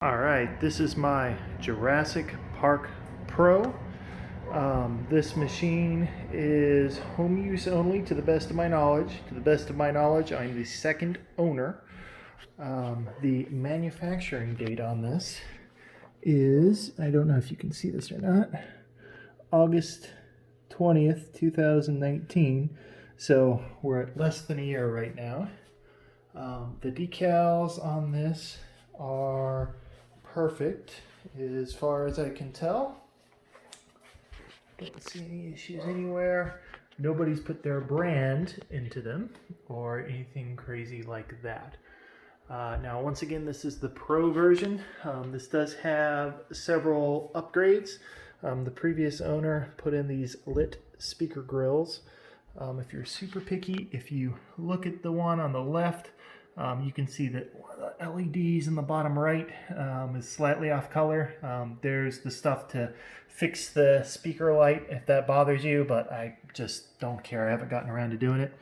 Alright, this is my Jurassic Park Pro. This machine is home use only to the best of my knowledge. To the best of my knowledge, I'm the second owner. The manufacturing date on this is, I don't know if you can see this or not, August 20th, 2019. So we're at less than a year right now. The decals on this are perfect as far as I can tell. Don't see any issues anywhere. Nobody's put their brand into them or anything crazy like that. Now, once again, this is the Pro version. This does have several upgrades. The previous owner put in these lit speaker grills. If you're super picky, if you look at the one on the left, you can see that one of the LEDs in the bottom right is slightly off color. There's the stuff to fix the speaker light if that bothers you, but I just don't care. I haven't gotten around to doing it.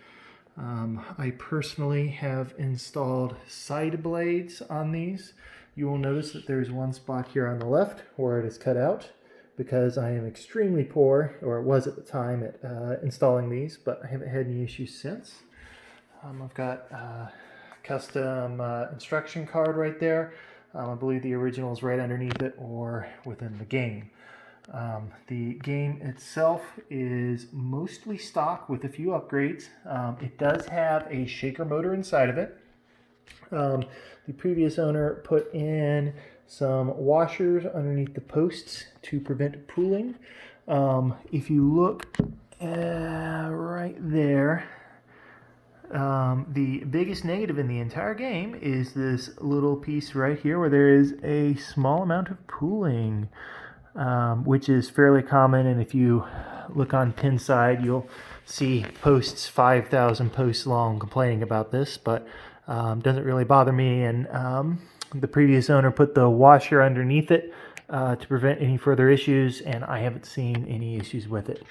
I personally have installed side blades on these. You will notice that there's one spot here on the left where it is cut out because I am extremely poor, or was at the time, at installing these, but I haven't had any issues since. I've got custom instruction card right there. I believe the original is right underneath it or within the game. The game itself is mostly stock with a few upgrades. It does have a shaker motor inside of it. The previous owner put in some washers underneath the posts to prevent pooling. If you look right there, the biggest negative in the entire game is this little piece right here where there is a small amount of pooling, which is fairly common. And if you look on Pinside, you'll see posts 5,000 posts long complaining about this, but doesn't really bother me. And the previous owner put the washer underneath it to prevent any further issues, and I haven't seen any issues with it.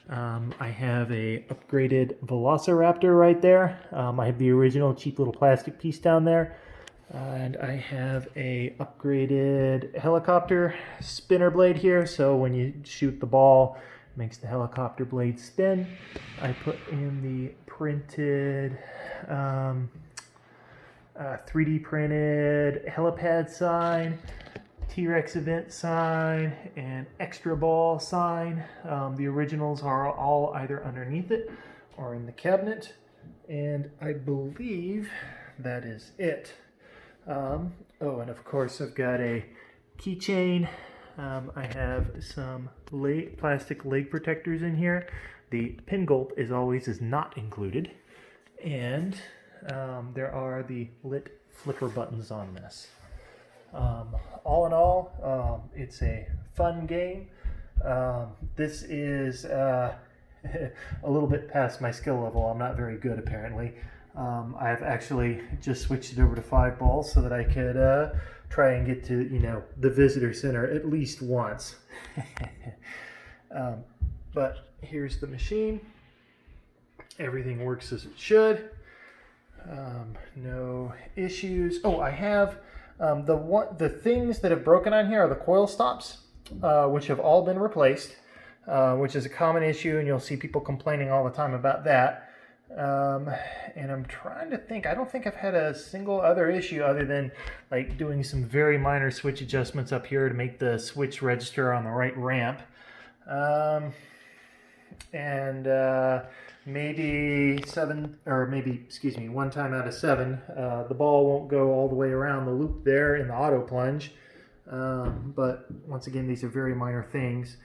I have a upgraded Velociraptor right there. I have the original cheap little plastic piece down there. And I have a upgraded helicopter spinner blade here. So when you shoot the ball, it makes the helicopter blade spin. I put in the printed, 3D printed helipad sign, T-Rex event sign, and extra ball sign. The originals are all either underneath it or in the cabinet, and I believe that is it. Oh, and of course I've got a keychain. I have some plastic leg protectors in here. The pin gulp is not included, and there are the lit flipper buttons on this. All in all, it's a fun game. This is a little bit past my skill level. I'm not very good, apparently. I've actually just switched it over to 5 balls so that I could try and get to, the visitor center at least once. But here's the machine. Everything works as it should. No issues. Oh, I have the things that have broken on here are the coil stops, which have all been replaced, which is a common issue, and you'll see people complaining all the time about that. And I'm trying to think. I don't think I've had a single other issue other than like doing some very minor switch adjustments up here to make the switch register on the right ramp. One time out of 7, the ball won't go all the way around the loop there in the auto plunge. But once again, these are very minor things.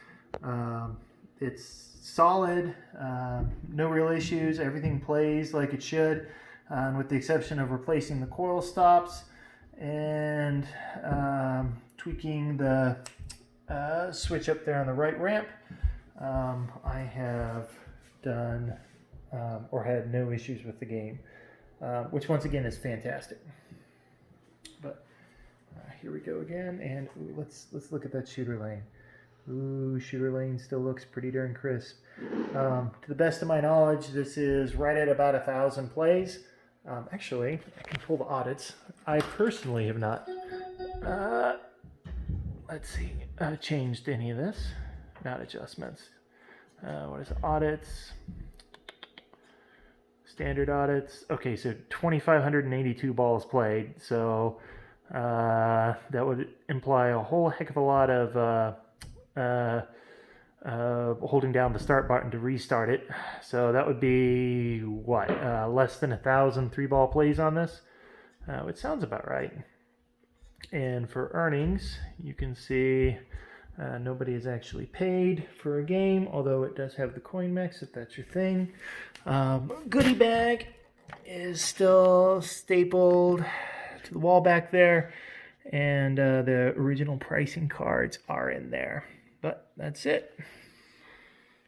It's solid, no real issues. Everything plays like it should, with the exception of replacing the coil stops and tweaking the switch up there on the right ramp. I have done or had no issues with the game, which once again is fantastic. But here we go again, and let's look at that shooter lane. Ooh, shooter lane still looks pretty darn crisp. To the best of my knowledge, this is right at about 1,000 plays. Actually, I can pull the audits. I personally have not Let's see. Changed any of this? Not adjustments. What is it? Audits? Standard audits. Okay, so 2,582 balls played. So that would imply a whole heck of a lot of holding down the start button to restart it. So that would be what? Less than 1,000 3-ball plays on this, which sounds about right. And for earnings, you can see nobody is actually paid for a game, although it does have the coin mix if that's your thing. Goodie bag is still stapled to the wall back there, and the original pricing cards are in there. But that's it.